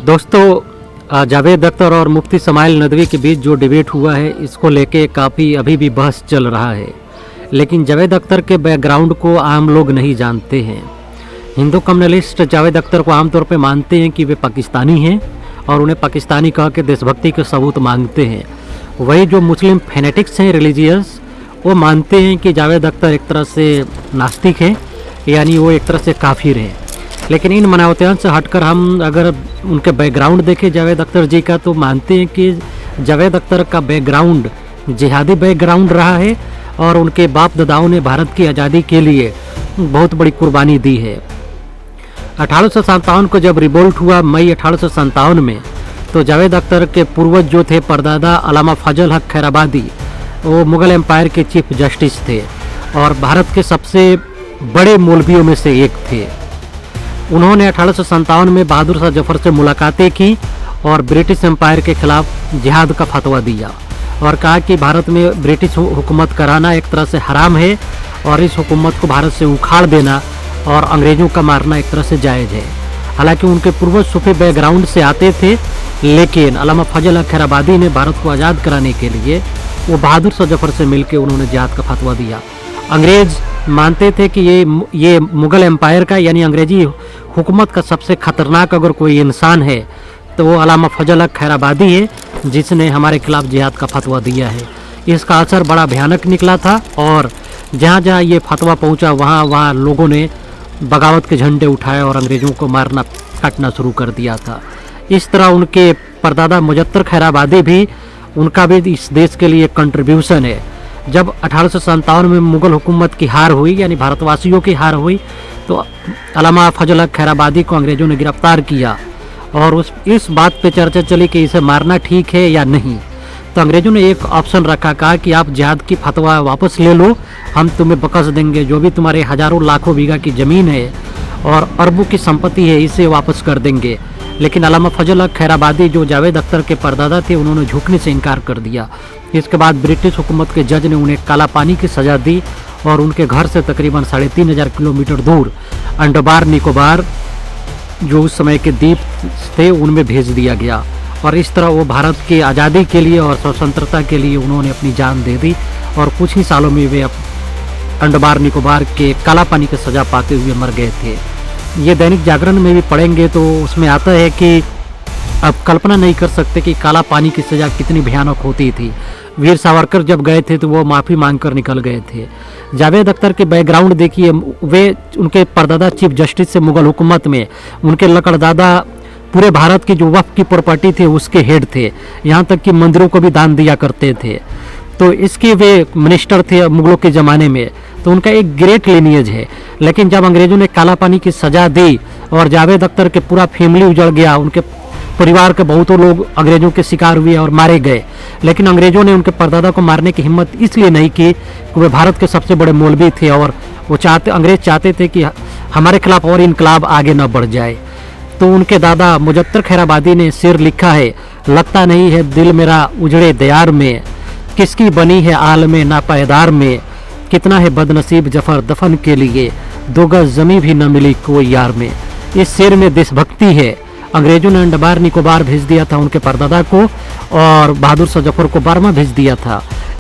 दोस्तों, जावेद अख्तर और मुफ्ती समाइल नदवी के बीच जो डिबेट हुआ है, इसको लेके काफ़ी अभी भी बहस चल रहा है। लेकिन जावेद अख्तर के बैकग्राउंड को आम लोग नहीं जानते हैं। हिंदू कम्युनलिस्ट जावेद अख्तर को आमतौर पे मानते हैं कि वे पाकिस्तानी हैं और उन्हें पाकिस्तानी कह के देशभक्ति के सबूत मांगते हैं। वही जो मुस्लिम फैनेटिक्स हैं, रिलीजियस, वो मानते हैं कि जावेद अख्तर एक तरह से नास्तिक है, यानी वो एक तरह से काफिर है। लेकिन इन मानवताओं से हटकर हम अगर उनके बैकग्राउंड देखें जावेद अख्तर जी का, तो मानते हैं कि जावेद अख्तर का बैकग्राउंड जिहादी बैकग्राउंड रहा है और उनके बाप दादाओं ने भारत की आज़ादी के लिए बहुत बड़ी कुर्बानी दी है। 1857 को जब रिवोल्ट हुआ मई 1857 में, तो जावेद अख्तर के पूर्वज जो थे परदादा अल्लामा फजल हक खैराबादी, वो मुग़ल एम्पायर के चीफ जस्टिस थे और भारत के सबसे बड़े मौलवियों में से एक थे। उन्होंने 1857 में बहादुर शाह जफर से मुलाकातें की और ब्रिटिश एम्पायर के खिलाफ जिहाद का फतवा दिया और कहा कि भारत में ब्रिटिश हुकूमत कराना एक तरह से हराम है और इस हुकूमत को भारत से उखाड़ देना और अंग्रेज़ों का मारना एक तरह से जायज़ है। हालांकि उनके पूर्वज सूफी बैकग्राउंड से आते थे, लेकिन अल्लामा फजल हक खैराबादी ने भारत को आज़ाद कराने के लिए वो बहादुर शाह जफर से मिलकर उन्होंने जिहाद का फतवा दिया। अंग्रेज़ मानते थे कि ये मुग़ल एम्पायर का यानी अंग्रेज़ी हुकूमत का सबसे ख़तरनाक अगर कोई इंसान है तो वो अल्लामा फजल हक खैराबादी है, जिसने हमारे खिलाफ जिहाद का फतवा दिया है। इसका असर बड़ा भयानक निकला था और जहाँ जहाँ ये फतवा पहुँचा वहाँ वहाँ लोगों ने बगावत के झंडे उठाए और अंग्रेज़ों को मारना काटना शुरू कर दिया था। इस तरह उनके परदादा मुजत्तर खैराबादी भी, उनका भी इस देश के लिए कंट्रीब्यूशन है। जब 1857 में मुग़ल हुकूमत की हार हुई, यानी भारतवासियों की हार हुई, तो अल्लामा फजल हक खैराबादी को अंग्रेज़ों ने गिरफ्तार किया और इस बात पे चर्चा चली कि इसे मारना ठीक है या नहीं। तो अंग्रेज़ों ने एक ऑप्शन रखा, कहा कि आप जिहाद की फतवा वापस ले लो, हम तुम्हें बख्श देंगे, जो भी तुम्हारे हज़ारों लाखों बीघा की ज़मीन है और अरबों की संपत्ति है, इसे वापस कर देंगे। लेकिन अल्लामा फजल हक खैराबादी जो जावेद अख्तर के परदादा थे, उन्होंने झुकने से इनकार कर दिया। इसके बाद ब्रिटिश हुकूमत के जज ने उन्हें काला पानी की सज़ा दी और उनके घर से तकरीबन 3500 किलोमीटर दूर अंडमान निकोबार, जो उस समय के द्वीप थे, उनमें भेज दिया गया। और इस तरह वो भारत की आज़ादी के लिए और स्वतंत्रता के लिए उन्होंने अपनी जान दे दी और कुछ ही सालों में वे अंडमान निकोबार के काला पानी की सज़ा पाते हुए मर गए थे। ये दैनिक जागरण में भी पढ़ेंगे तो उसमें आता है कि आप कल्पना नहीं कर सकते कि काला पानी की सज़ा कितनी भयानक होती थी। वीर सावरकर जब गए थे तो वो माफ़ी मांगकर निकल गए थे। जावेद अख्तर के बैकग्राउंड देखिए, वे उनके परदादा चीफ जस्टिस से मुग़ल हुकूमत में, उनके लकड़दादा पूरे भारत की जो वक्फ की प्रॉपर्टी थे उसके हेड थे, यहाँ तक कि मंदिरों को भी दान दिया करते थे। तो इसके वे मिनिस्टर थे मुग़लों के ज़माने में, तो उनका एक ग्रेट लिनियज है। लेकिन जब अंग्रेज़ों ने काला पानी की सज़ा दी और जावेद अख्तर के पूरा फैमिली उजड़ गया, उनके परिवार के बहुतों लोग अंग्रेज़ों के शिकार हुए और मारे गए। लेकिन अंग्रेज़ों ने उनके परदादा को मारने की हिम्मत इसलिए नहीं की कि वे भारत के सबसे बड़े मौलवी थे और वो अंग्रेज़ चाहते थे कि हमारे खिलाफ और इनकलाब आगे न बढ़ जाए। तो उनके दादा मुजत्तर खैराबादी ने शेर लिखा है, लगता नहीं है दिल मेरा उजड़े दयार में, किसकी बनी है आलम नापायदार में, कितना है बदनसीब जफर दफन के लिए, 2 गज ज़मीं भी न मिली कोई यार में। इस शेर में देशभक्ति है। अंग्रेज़ों ने अंडमान निकोबार भेज दिया था उनके परदादा को और बहादुर शाह जफर को बर्मा भेज दिया था।